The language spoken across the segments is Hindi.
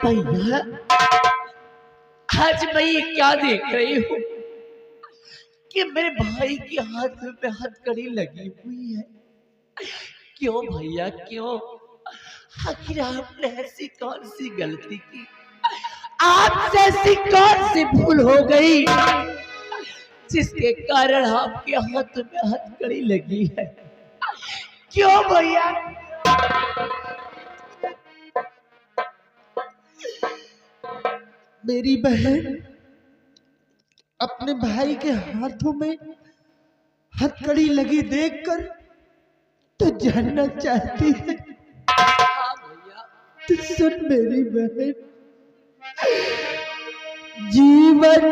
भैया आज मैं ये क्या देख रही हूँ कि मेरे भाई के हाथ में हथकड़ी लगी हुई है। क्यों भैया क्यों? आखिर आपने ऐसी कौन सी गलती की, आपसे ऐसी कौन सी भूल हो गई जिसके कारण आपके हाथ में हथकड़ी लगी है? क्यों भैया? मेरी बहन अपने भाई के हाथों में हथकड़ी लगी देखकर तो जानना चाहती है। तो सुन मेरी बहन, जीवन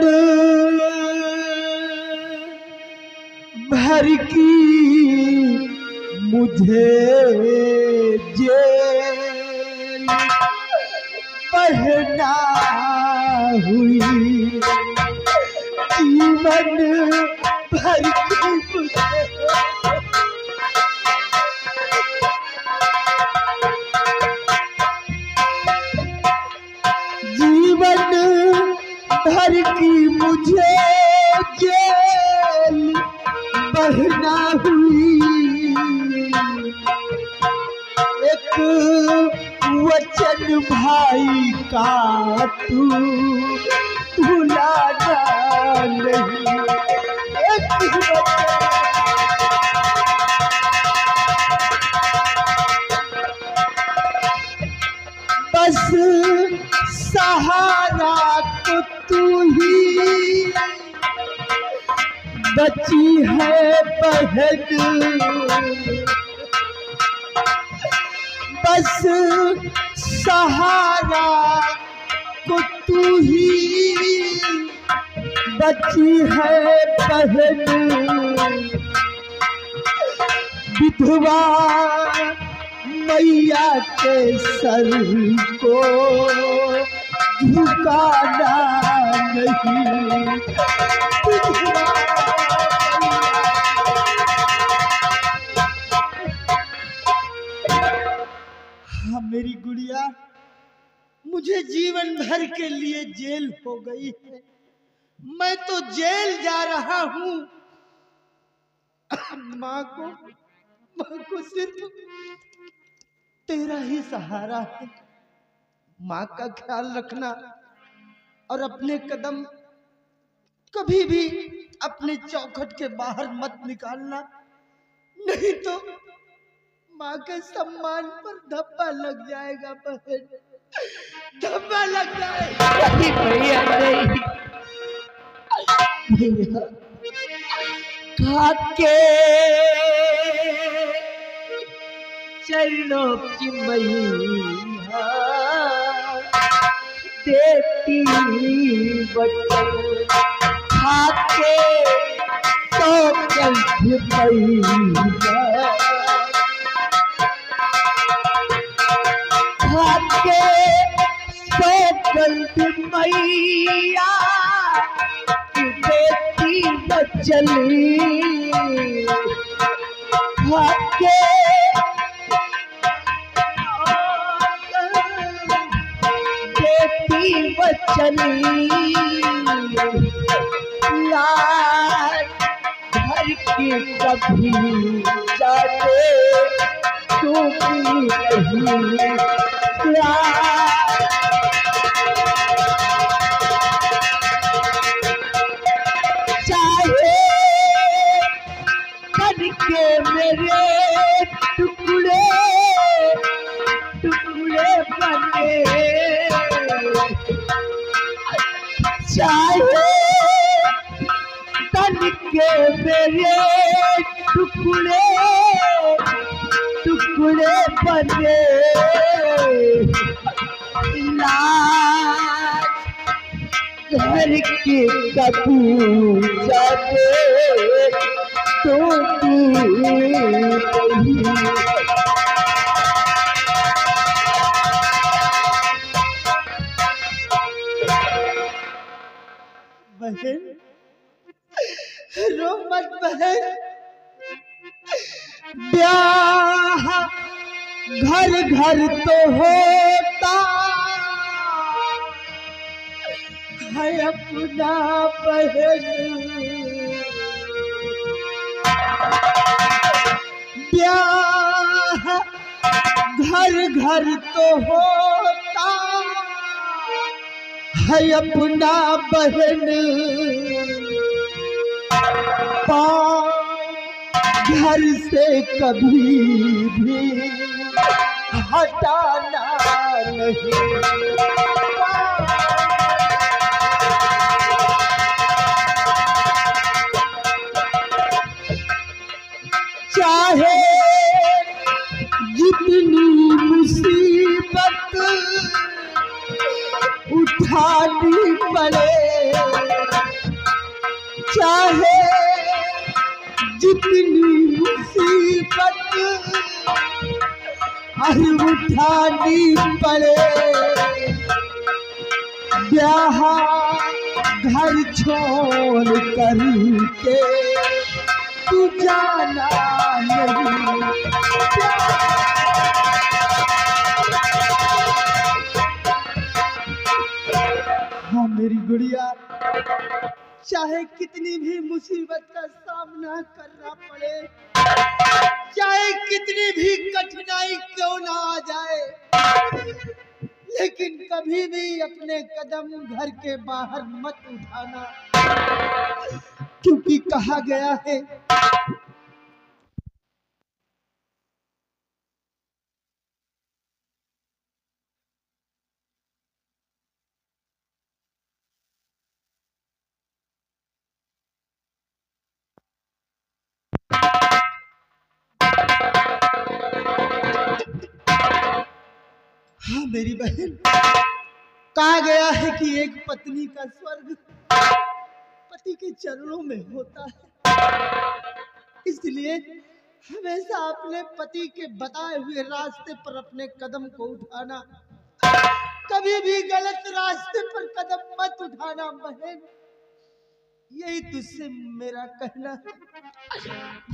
भर की मुझे जेल पढ़ना हुई, जीवन भर की मुझे जीवन भर की मुझे जेल पढ़ना हुई। एक वचन भाई का तू भुलाना नहीं, एक बस सहारा को तू ही बची है बहन, बस सहारा को तू ही बची है बहन। विधवा मैया के सर को झुकाना नहीं, हाँ मेरी गुड़िया, मुझे जीवन भर के लिए जेल हो गई है। मैं तो जेल जा रहा हूँ। माँ को सिर्फ तेरा ही सहारा है। माँ का ख्याल रखना और अपने कदम कभी भी अपने चौखट के बाहर मत निकालना, नहीं तो माँ के सम्मान पर धब्बा लग जाएगा बहन, धब्बा लग जाएगा। नहीं भैया नहीं भैया, खाके चरणों की मैया देती बटन, खाके तो कंठ मैया, खाके तो कंठ मैया देती बचली, खाके बचनी लाल घर की कभी जाते तू नहीं चाहे करके मेरे टुकड़े टुकड़े बने, चाहे तन के मेरे टुकड़े टुकड़े बने, लाज घर के कभी जाने तो नहीं। बहन, रो मत बहन। ब्याह घर घर तो होता है अपना बहन, ब्याह घर घर तो होता है अपना बहन, पाँव घर से कभी भी हटाना नहीं। चाहे जितनी मुसीबत उठानी पड़े, चाहे जितनी मुसीबत उठानी पड़े, ब्याह घर छोड़ कर के तू जाना नहीं। हाँ मेरी गुड़िया, चाहे कितनी भी मुसीबत का सामना करना पड़े, चाहे कितनी भी कठिनाई क्यों ना आ जाए, लेकिन कभी भी अपने कदम घर के बाहर मत उठाना, क्योंकि कहा गया है हाँ मेरी बहन, कहा गया है कि एक पत्नी का स्वर्ग पति के चरणों में होता है, इसलिए हमेशा अपने पति के बताए हुए रास्ते पर अपने कदम को उठाना, कभी भी गलत रास्ते पर कदम मत उठाना बहन, यही तुझसे मेरा कहना है।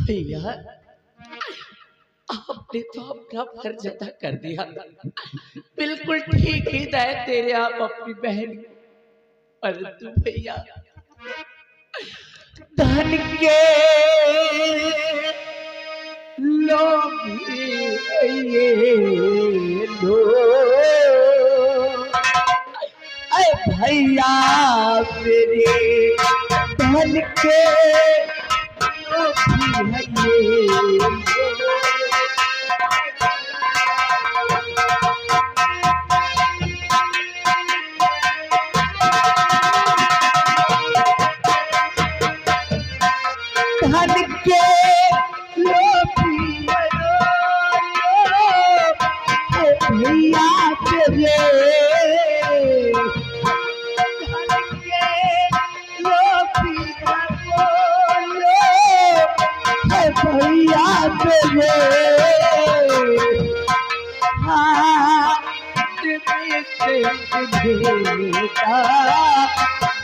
भैया आपने तो अपना फर्ज अदा कर दिया, बिल्कुल ठीक हिदायत दे रहे आप अपनी बहन को, परंतु भैया धन के लोभी ये लोग, अरे भैया मेरे धन के लोभी है ये लोग। धन के लोभी भैया तेरे, धन के लोभी भैया तेरे,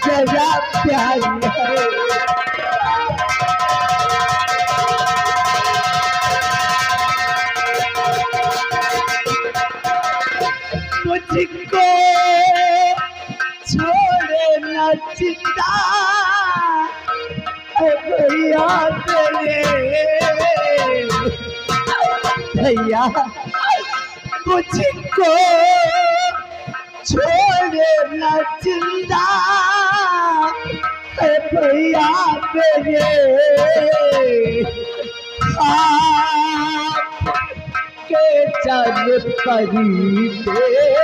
जरा प्यार है। मुझको छोड़े न चिंता भैया तेरे, भैया मुझको छोड़े न चिंता भैया तेरे, के चल परी तुझे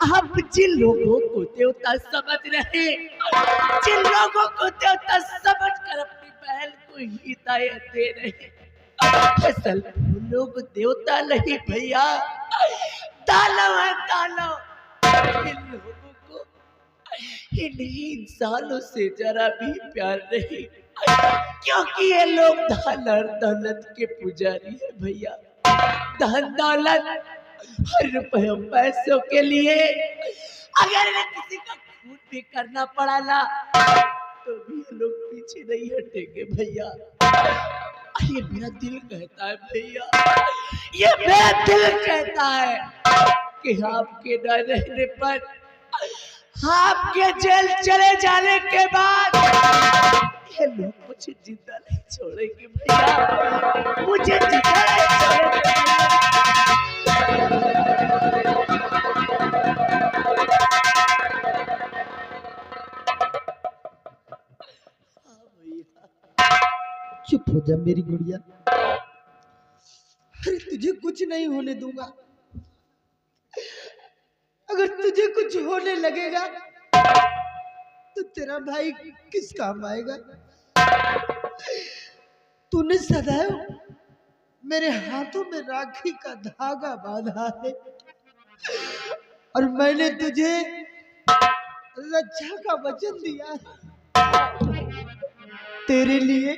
आप जिन लोगों को देवता समझ रहे, जिन लोगों को देवता समझ कर अपनी बहन को हिदायत दे रहे, असल वो लोग देवता नहीं भैया, दानव है दानव। इन लोगों को इन इंसानों से जरा भी प्यार नहीं, क्योंकि ये लोग धन और दौलत के पुजारी है भैया। धन दौलत और रुपयों पैसों के लिए अगर इन्हें किसी का खून भी करना पड़ा ना तो भी ये लोग पीछे नहीं हटेंगे भैया। ये मेरा दिल कहता है भैया, ये मेरा दिल कहता है कि आपके न रहने पर, आपके जेल चले जाने के बाद ये लोग मुझे जिंदा नहीं छोड़ेंगे भैया, मुझे जिंदा नहीं छोड़ेंगे। चुप हो जा मेरी गुड़िया, अरे तुझे कुछ नहीं होने दूंगा। अगर तुझे कुछ होने लगेगा तो तेरा भाई किस काम आएगा? तूने सदैव मेरे हाथों में राखी का धागा बांधा है और मैंने तुझे रक्षा का वचन दिया है। तेरे लिए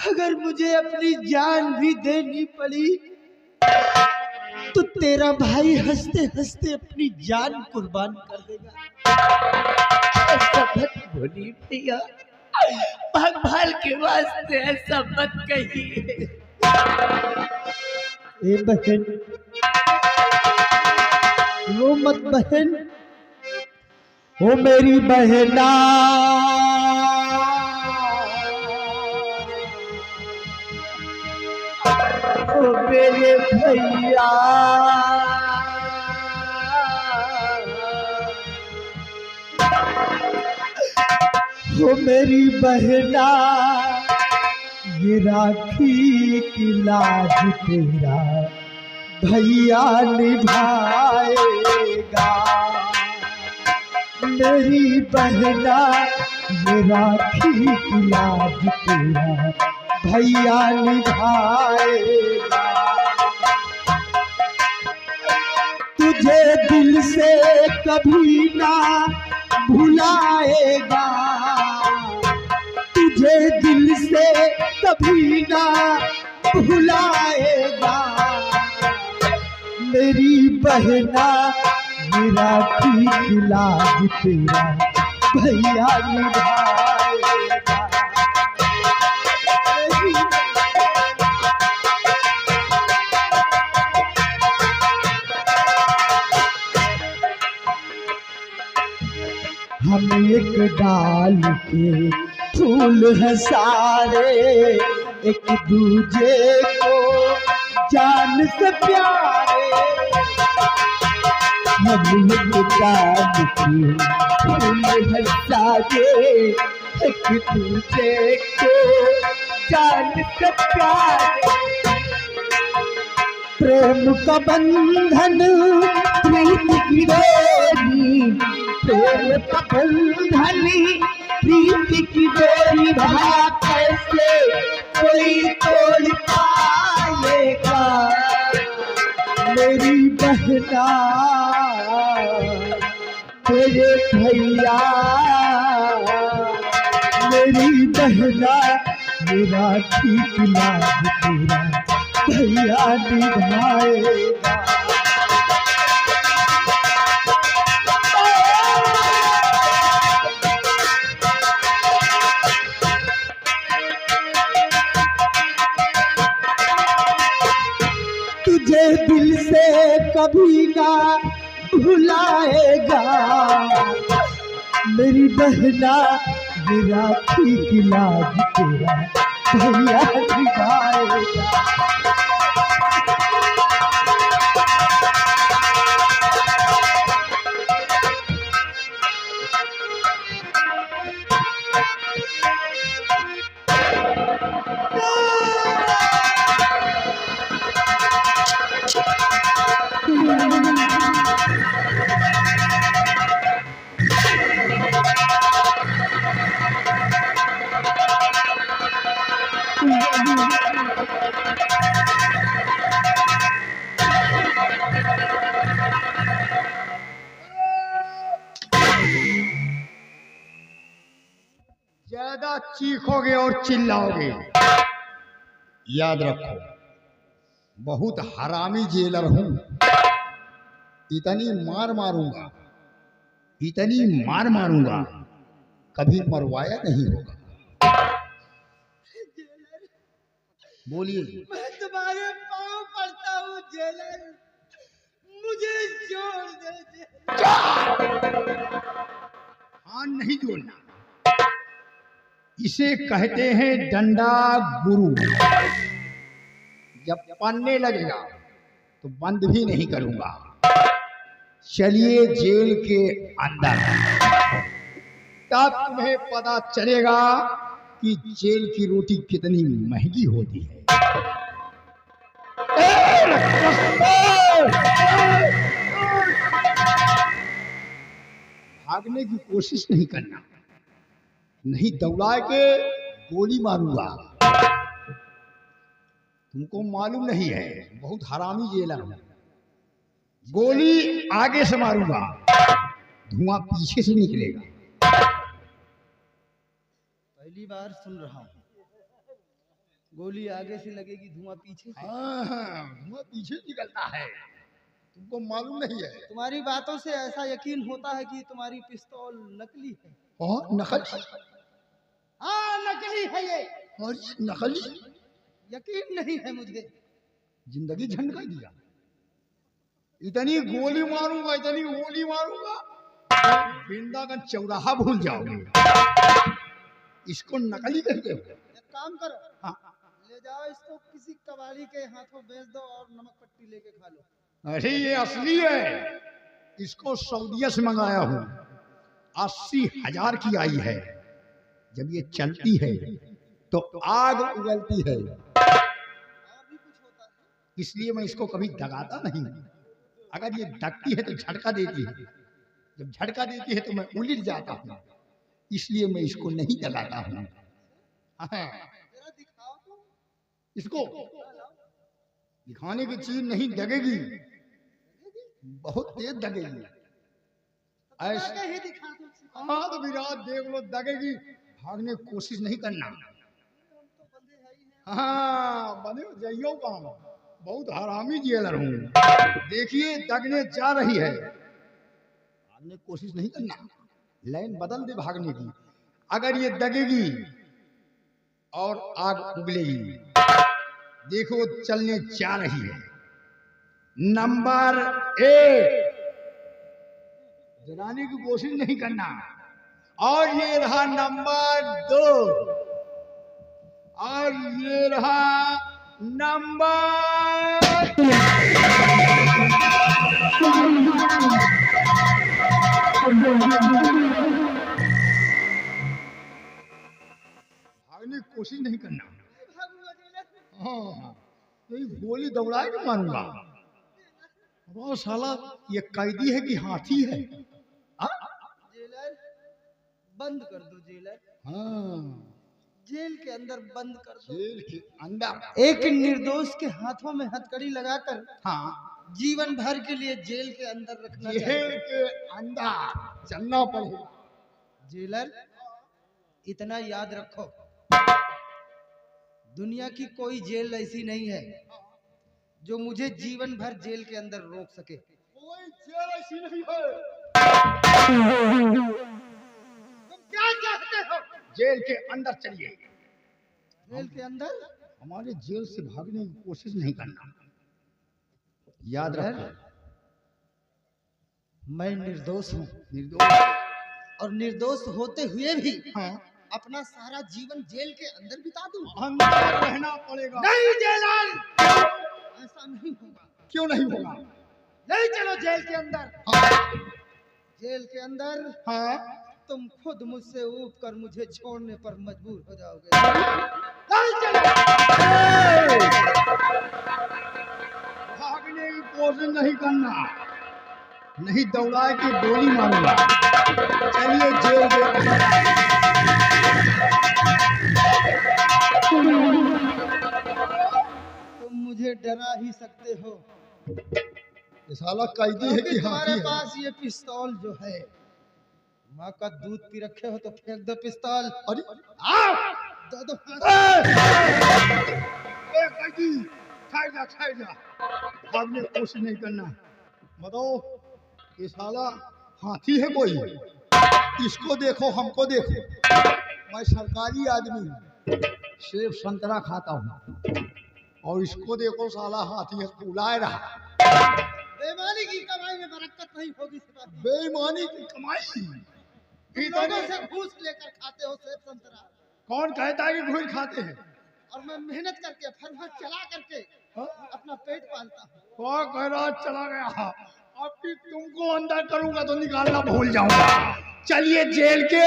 अगर मुझे अपनी जान भी देनी पड़ी तो तेरा भाई हंसते हंसते अपनी जान कुर्बान कर देगा। ऐसा मत बोलिए भैया, भगवान के वास्ते ऐसा मत कहिए। ए बहन, रो मत बहन, ओ मेरी बहना, ओ मेरे भैया, ओ मेरी बहना, ये राखी की लाज तेरा भैया निभाएगा। मेरी बहना, ये राखी की लाज तेरा भैया निभाएगा। तुझे दिल से कभी ना भुलाएगा, तुझे दिल से कभी ना भुलाएगा। मेरी बहना, ये राखी की लाज तेरा भैया निभाएगा। हम एक डाल के फूल हैं सारे, एक दूजे को जान से प्यारे। हम एक डाल के फूल हैं सारे, एक दूजे को जान से प्यारे। प्रेम का बंधन प्रीत की डोरी, प्रेम का बंधन प्रीत की डोरी, भला कैसे कोई तोड़ पाएगा। मेरी बहना, तेरे भैया, मेरी बहना, ये राखी की लाज तेरा भैया निभाएगा। तुझे दिल से कभी ना भुलाएगा। मेरी बहना, ये राखी की लाज तेरा भैया निभाएगा। ज्यादा चीखोगे और चिल्लाओगे, याद रखो बहुत हरामी जेलर हूं। इतनी मार मारूंगा, इतनी मार मारूंगा, कभी मरवाया नहीं होगा। बोलिए। मैं तुम्हारे पाँव पड़ता हूँ जेलर, मुझे छोड़ दे। हाथ नहीं जोड़ना, इसे कहते हैं डंडा गुरु। जब पढ़ने लगेगा तो बंद भी नहीं करूंगा। चलिए जेल के अंदर, तब तुम्हें पता चलेगा कि जेल की रोटी कितनी महंगी होती है। भागने की कोशिश नहीं करना, नहीं दौड़ा के गोली मारूंगा। तुमको मालूम नहीं है, बहुत हरामी जेलर हूं। गोली आगे से मारूंगा, धुआं पीछे से निकलेगा। पहली बार सुन रहा हूँ, गोली आगे से लगेगी, धुआं पीछे से। हाँ, धुआं पीछे निकलता है, तुमको मालूम नहीं है। तुम्हारी बातों से ऐसा यकीन होता है कि तुम्हारी पिस्तौल नकली है। और नकली? हाँ नकली है ये। और नकली? यकीन नहीं है मुझे। जिंदगी झंड कर दिया। इतनी गोली मारूंगा, इतनी गोली मारूंगा, वृंदावन चौराहा भूल जाओगे। इसको नकली कहते हो? एक काम करो, हाँ। ले जाओ इसको किसी कबाड़ी के हाथों बेच दो और नमक पट्टी लेके खा लो। अरे ये असली है, इसको सऊदीया से मंगाया हूँ। 80,000 की आई है। जब ये चलती है तो आग उगलती है, और भी कुछ होता है। इसलिए मैं इसको कभी दगाता नहीं। अगर ये दगती है तो झटका देती है, जब झटका देती है तो मैं उलट जाता हूँ, इसलिए मैं इसको नहीं दगाता हूँ। जरा दिखाओ तो। इसको दिखाने की चीज नहीं, दगेगी, बहुत तेज दगेगी। ऐसे ही दिखा दो। हाँ तो विराट देख लो, दगेगी। भागने की कोशिश नहीं करना। हाँ बने जाइयो काम, बहुत हरामी जेलर हूँ। देखिए दगने जा रही है, भागने की कोशिश नहीं करना, लाइन बदल दे भागने की। अगर ये दगेगी और आग उगलेगी, देखो चलने जा रही है। नंबर 1, जलाने की कोशिश नहीं करना। और ये रहा नंबर 2, और ये रहा नंबर। भागने की कोशिश नहीं करना। हाँ, यही गोली दौड़ाए के मारूंगा। वो साला ये कैदी है कि हाथी है? जेलर बंद कर दो जेलर। हाँ, जेल के अंदर बंद कर दो। जेल के अंदर एक निर्दोष के हाथों में हथकड़ी लगाकर हाँ, जीवन भर के लिए जेल के अंदर रखना जेल चाहिए। के अंदर चलना पड़ेगा। जेलर इतना याद रखो, दुनिया की कोई जेल ऐसी नहीं है जो मुझे जीवन भर जेल के अंदर रोक सके। कोई जेल ऐसी नहीं है। तुम क्या चाहते हो? जेल के अंदर चलिए। जेल के अंदर? हमारे जेल से भागने की कोशिश नहीं करना, याद रखो। मैं निर्दोष हूँ, निर्दोष और निर्दोष होते हुए भी हाँ, अपना सारा जीवन जेल के अंदर बिता दूं। अंदर रहना पड़ेगा। नहीं जेलर, ऐसा नहीं होगा। क्यों नहीं होगा? नहीं, चलो जेल के अंदर। हाँ, जेल के अंदर हाँ, तुम खुद मुझसे ऊब कर मुझे छोड़ने पर मजबूर हो जाओगे। नहीं चलो। भागने की कोशिश नहीं करना, नहीं दौड़ा के गोली मारूंगा। चलिए जेल के अंदर। तुम मुझे डरा ही सकते हो, ये साला कैदी है कि हाथी तुम्हारे है? पास ये पिस्तौल जो है माँ का दूध पी रखे हो तो फेंक दो पिस्तौल। अरे आओ दो दो कैदी साइड जा भागने की कोशिश नहीं करना। बताओ ये साला हाथी है कोई? इसको देखो हमको देखो, मैं सरकारी आदमी हूँ, सेब संतरा खाता हूँ, और इसको देखो साला हाथी है, फुलाए रहा। बेईमानी की कमाई में बरकत नहीं होगी सिपाही। बेईमानी की कमाई? लोगों से घूस लेकर खाते हो सेब संतरा। कौन कहता है कि घूस खाते हैं? और मैं मेहनत करके फरहत चला करके अपना पेट पालता हूँ। कौन कह रहा चला गया? अब कि तुमको अंदर करूंगा तो निकालना भूल जाऊंगा। चलिए जेल के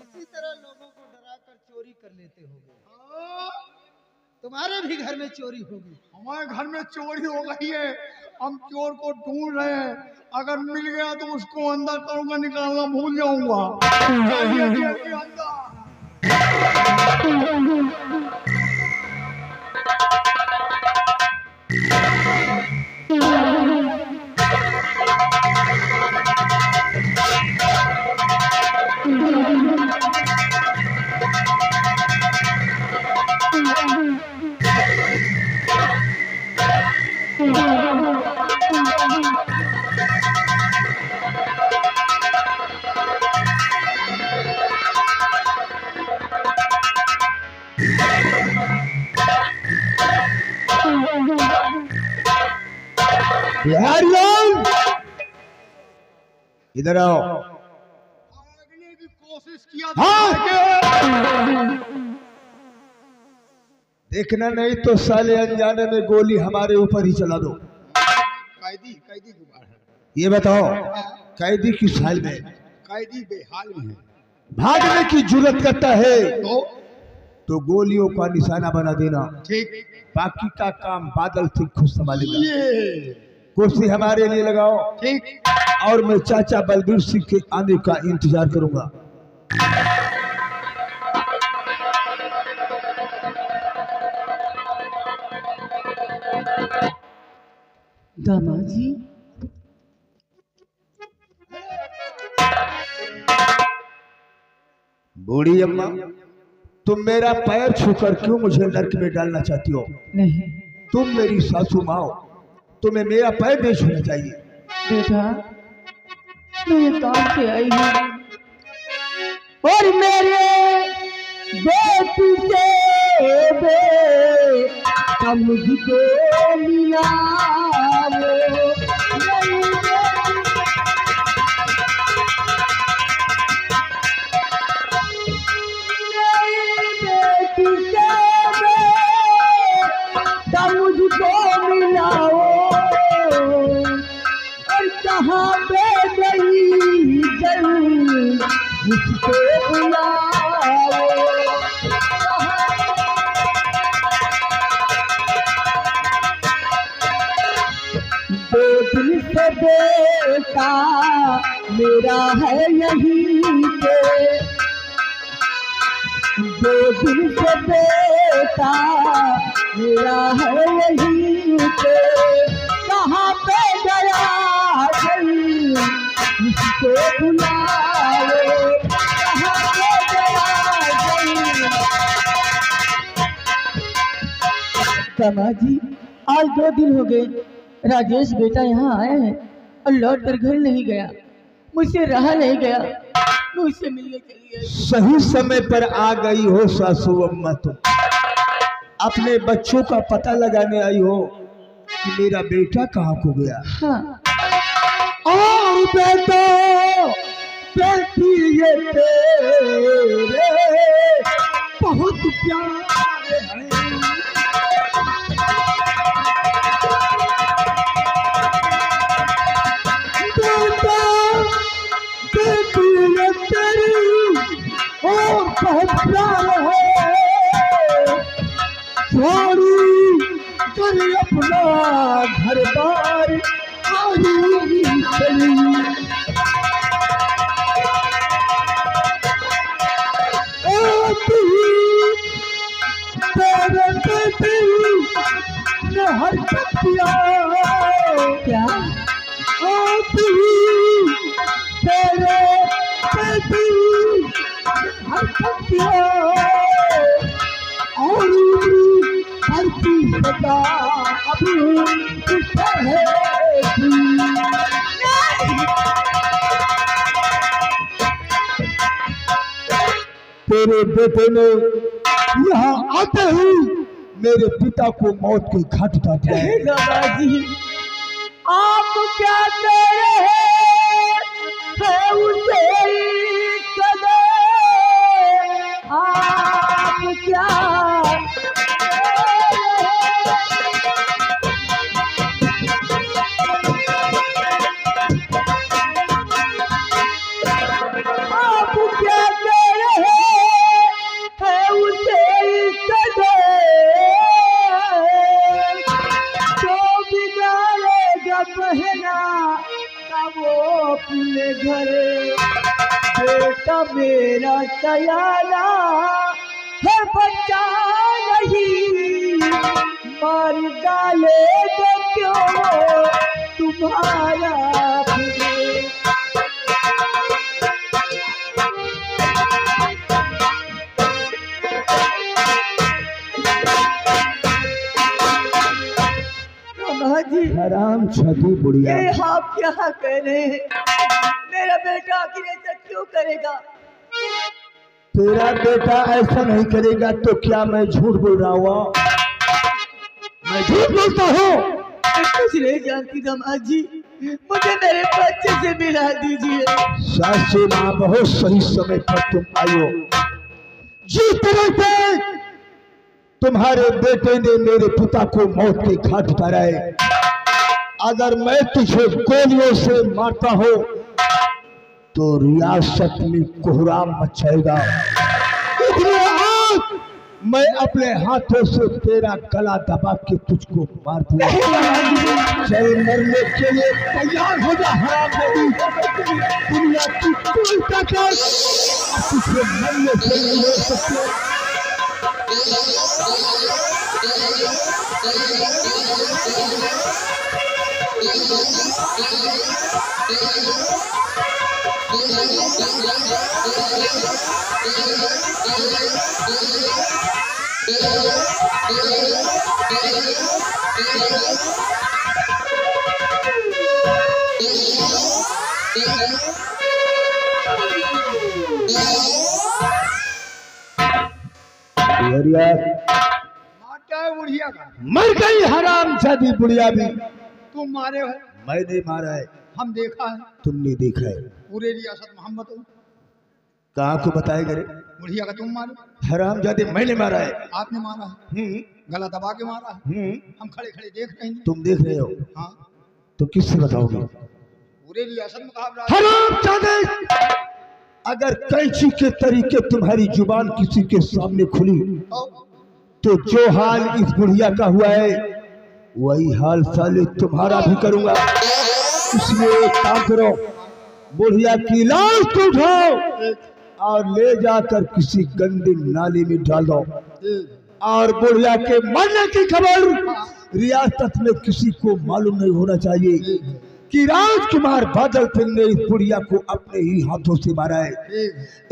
इसी तरह लोगों को डरा कर चोरी कर लेते होगे। तुम्हारे भी घर में चोरी होगी। हमारे घर में चोरी हो गई है, हम चोर को ढूंढ रहे हैं, अगर मिल गया तो उसको अंदर करूंगा, निकालना भूल जाऊंगा। चलिए जेल के अंदर। बिहारियों इधर आओ। भागने की कोशिश किया हाँ देखना नहीं तो साले अनजाने में गोली हमारे ऊपर ही चला दो। कैदी कैदी की बात है। ये बताओ कैदी किस हाल में? कैदी बेहाल में है। भागने की जुर्रत करता है तो गोलियों का निशाना बना देना। ठीक, बाकी का काम बादल सिंह खुद संभालेगा। ये कुर्सी हमारे लिए लगाओ। ठीक, और मैं चाचा बलबीर सिंह के आने का इंतजार करूंगा। दामाद जी, बूढ़ी अम्मा, तुम मेरा पैर छूकर क्यों मुझे नरक में डालना चाहती हो? नहीं तुम मेरी सासू माँ हो, तुम्हें मेरा पैर नहीं छूना चाहिए। बेटा, मैं काम से आई हूँ और मेरे बेटी से मुझको मिला मुझको मिलाओ और कहाँ पे गई जल मुझको बुलाओ। दो दिल से बेटा मेरा है यहीं पे, दो दिल से बेटा मेरा है यहीं पे, कहाँ पे गया जल मुझको बुलाओ, कहाँ पे गया जल। दामाजी, आज 2 दिन हो गए राजेश बेटा यहाँ आए हैं और लौट कर घर नहीं गया, मुझसे रहा नहीं गया, मुझसे मिलने चली आई। सही समय पर आ गई हो सासू अम्मा, तुम अपने बच्चों का पता लगाने आई हो कि मेरा बेटा कहाँ खो गया। हाँ। और बेटा बेटी ये तेरे बहुत प्यारे हैं। और बहुत प्यार है, छोड़ी कर अपना घर बार आज आती तेरे बेटी हरकतियाँ और धरती सदा अभी रहेगी। तेरे बेटे ने यहाँ आते ही मेरे पिता को मौत के घाट उतार दिया है। दादाजी आप क्या कह रहे हैं उसे कदे आप क्या आप क्या कह रहे हैं उसे कदे जो बिगाड़ेगा पहना का वो अपने घर बेटा मेरा सयाना है बच्चा नहीं मार डालेगा क्यों तुम्हारा फिर। जी हराम छठी बुढ़िया, ये आप क्या कह रहे हैं? मेरा बेटा आखिर ऐसा क्यों करेगा? तेरा बेटा ऐसा नहीं करेगा तो क्या मैं झूठ बोल रहा हुआ? मैं झूठ बोलता हूँ? मैं कुछ नहीं जानती दामाद जी, मुझे मेरे बच्चे से मिला दीजिए। सासू माँ बहुत सही समय पर तुम आई हो। जिस तरह से तुम्हारे बेटे ने मेरे पिता को मौत के घाट उतारा है, अगर मैं तुझे गोलियों से मारता हूँ तो रियासत में कोहराम मचाएगा। इसलिए आज मैं अपने हाथों से तेरा गला दबा के तुझको मार दूंगा। चल मरने के लिए तैयार हो जा हरामजादी। दुनिया की कोई ताकत तुझे मरने से नहीं रोक सकती। मारता है बुढ़िया का। मर गई हरामजादी बुढ़िया भी। तुम मारे हो? मैंने मारा है। हम देखा है। तुमने देखा है? पूरे रियासत में हम बताओ कहाँ को बताए करे? बुढ़िया का तुम मारे? हरामजादी मैंने मारा है। आपने मारा है? गला दबा के मारा है। हम खड़े खड़े देख रहे हैं। तुम देख रहे हो? हाँ। तो किससे बताओगे? पूरे रियासत में कहा हरामजादी, अगर कैंची के तरीके तुम्हारी जुबान किसी के सामने खुली तो जो हाल इस बुढ़िया का हुआ है वही हाल साले तुम्हारा भी करूंगा। इसलिए एक काम करो, बुढ़िया की लाश को उठाओ और ले जाकर किसी गंदी नाली में डाल दो, और बुढ़िया के मरने की खबर रियासत में किसी को मालूम नहीं होना चाहिए कि राजकुमार बादल सिंह ने इस बुढ़िया को अपने ही हाथों से मारा है।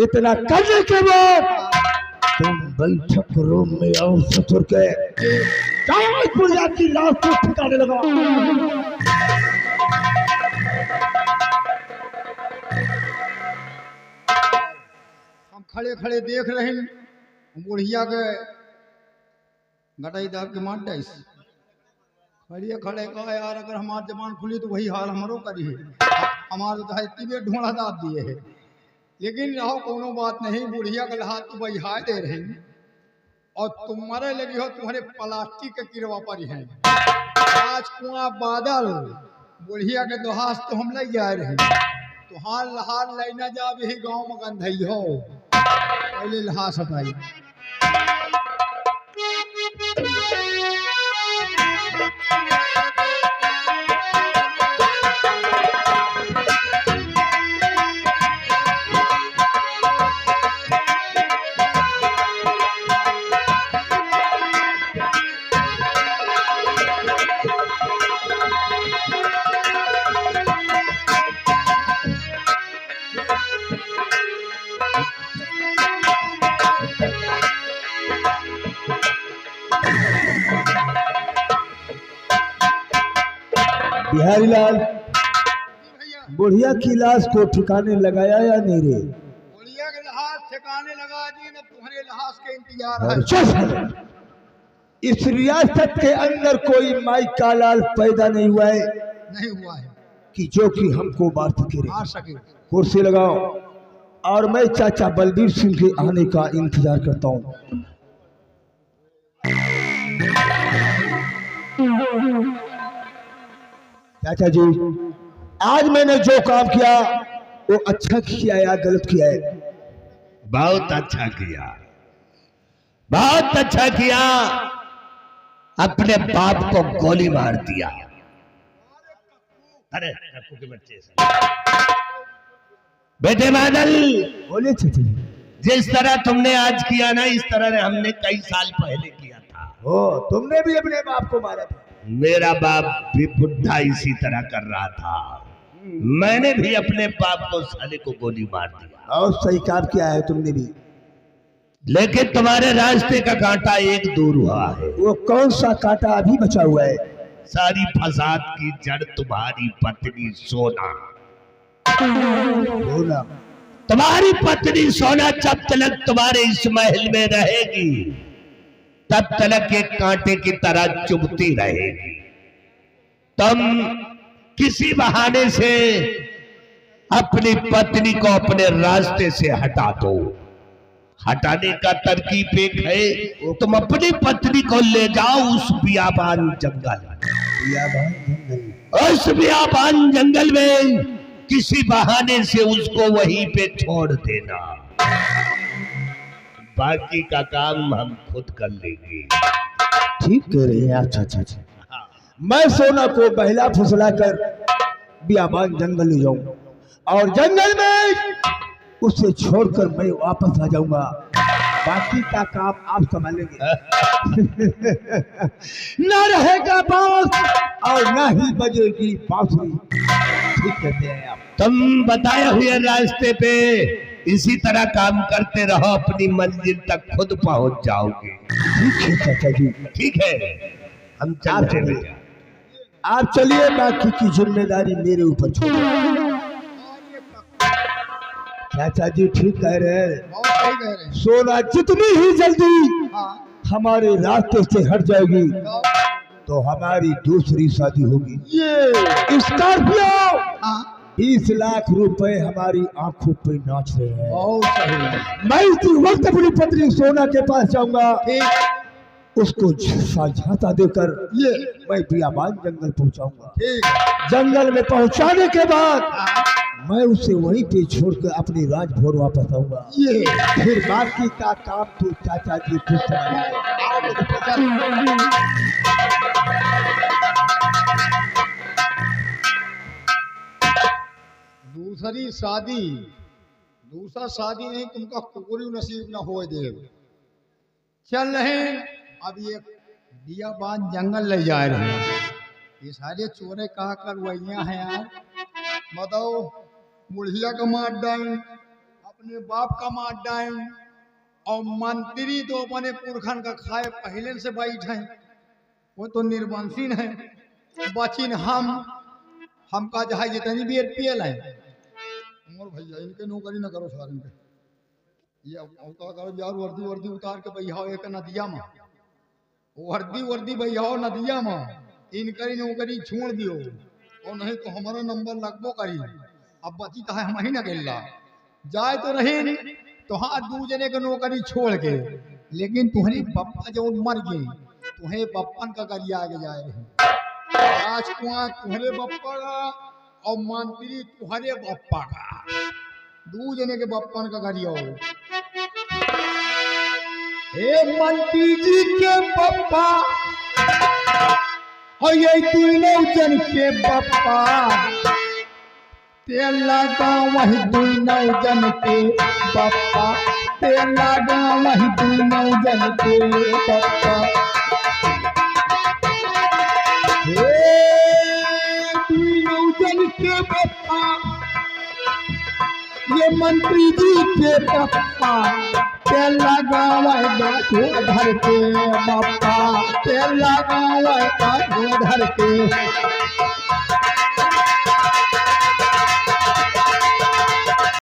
इतना करने के बाद तुम बैठक रूम में आओ ससुर के, जाओ इस बुढ़िया की लाश को ठिकाने लगाओ। हम खड़े खड़े देख रहे हैं बुढ़िया के गटाई दाब के मार डाइस खड़िया खड़े कहा यार अगर हमार जबान खुली तो वही हाल हमारो करी है। हमारे तो इतनी ढोड़ा दाब दिए है, लेकिन रहो कोनो बात नहीं। बुढ़िया के हाथ तो वही हाय दे रहे हैं और तुम्हारे लगी हो तुम्हारे प्लास्टिक के किरवा पर है। आज कुआं बादल बुढ़िया के दोहास तो हम लग जा रहे तो हाल लहार लेना जा भी गाँव में गंधई हो पहले लहास हटाई। बिहारी लाल, भैया बुढ़िया की लाश को ठिकाने लगाया या नहीं रे? बुढ़िया के लहाज ठिकाने लगा दी ना, तुम्हारे लहाज के इंतजार है। और चुप! इस रियासत के अंदर कोई माई का लाल पैदा नहीं हुआ है नहीं हुआ है कि जो कि हमको मार सके रे। आ सके। कुर्सी लगाओ और मैं चाचा बलबीर सिंह के आने का इंतजार करता हूँ। चाचा जी, आज मैंने जो काम किया वो अच्छा किया या गलत किया है? बहुत अच्छा किया, बहुत अच्छा किया। अपने बाप को गोली मार दिया। अरे कक्कू के बच्चे से। बेटे बादल, बोले चाचा जी। जिस तरह तुमने आज किया ना, इस तरह हमने कई साल पहले किया था। हो, तुमने भी अपने बाप को मारा था? मेरा बाप भी बुढ़ा इसी तरह कर रहा था। मैंने भी अपने बाप को साले को गोली मार दिया। और सही काम किया है तुमने भी। लेकिन तुम्हारे रास्ते का कांटा एक दूर हुआ है। वो कौन सा कांटा अभी बचा हुआ है? सारी फसाद की जड़ तुम्हारी पत्नी सोना। बोला। तुम्हारी पत्नी सोना जब तक तुम्हारे इस महल में रहेगी तब तक एक कांटे की तरह चुभती रहेगी। तुम किसी बहाने से अपनी पत्नी को अपने रास्ते से हटा दो। हटाने का तरकीब एक है, तुम अपनी पत्नी को ले जाओ उस बियाबान जंगल। उस बियाबान जंगल में किसी बहाने से उसको वहीं पे छोड़ देना। बाकी का काम हम खुद कर लेंगे। ठीक कह रहे हैं। अच्छा अच्छा अच्छा। मैं सोना को बहला फुसला कर बियाबान जंगल ले जाऊं और जंगल में उसे छोड़कर मैं वापस आ जाऊंगा। बाकी का काम आप संभालेंगे। न रहेगा बांस और न ही बजेगी बांसुरी। ठीक कहते हैं आप। तुम बताए हुए रास्ते पे इसी तरह काम करते रहो, अपनी मंजिल तक खुद पहुंच जाओगे। ठीक है चाचा जी। ठीक है, हम चल रहे हैं। आप चलिए, बाकी की जिम्मेदारी मेरे ऊपर छोड़िए। चाचा जी ठीक कह रहे हैं। बहुत सही कह रहे हैं। सोना जितनी ही जल्दी हाँ, हमारे रास्ते से हट जाएगी तो तो हमारी दूसरी शादी होगी। ये स्कॉर्पियो हाँ, 20 लाख रुपए हमारी आंखों पे नाच रहे हैं। बहुत सही। मैं इसी वक्त अपनी पत्नी सोना के पास जाऊंगा, ठीक उसको झांसा देकर ये मैं बियाबान जंगल पहुंचाऊंगा। ठीक। जंगल में पहुंचाने के बाद हाँ, मैं उसे वहीं पे छोड़कर अपनी राजभवन वापस आऊंगा। ये फिर बाकी का काम तो चाचा जी खुद संभालेंगे। दूसरी शादी, दूसरा शादी नहीं, तुमका कोई नसीब न हो दे। चल रहे अब ये बियाबान जंगल ले जा रहे हैं। ये सारे चोरे कहा कर वैया हैं यार। बताओ, बुढ़िया का मार डाइन, अपने बाप का मार डाइन, और मंत्री तो अपने पुरखन का खाए पहले से बैठे, वो तो निर्वंशीन है। बचिन हमका जहाँ जितनी भी एपीएल है। उमर भैया इनके नौकरी न करो सारे इनके। ये अवता करो यार, वर्दी वर्दी उतार के भैया एक नदिया में, वर्दी भैया नदिया में इनकरी नौकरी छोड़ दियो, और नहीं तो हमारा नंबर लगभो करी। अब बची तो है हम ही न गेला जाए तो रही तो हाँ, 2 जने के नौकरी छोड़ के। लेकिन तुम्हारी पप्पा जो मर गए, तुम्हें बप्पन का गरिया आगे जाए रहे। राजकुमार तुम्हारे बप्पा का और मंत्री तुम्हारे बप्पा का, 2 जने के बप्पन का गरिया हो। हे मंत्री जी के बप्पा और ये 2 जन के बप्पा, तेला गाँव वही 2 जन के बप्पा, तेला गाँव वही 2 जन के बप्पा। 2 जन के बप्पा, ये मंत्री जी के बप्पा, तेला गाँव धर के बप्पा, तेला गाँव धर के।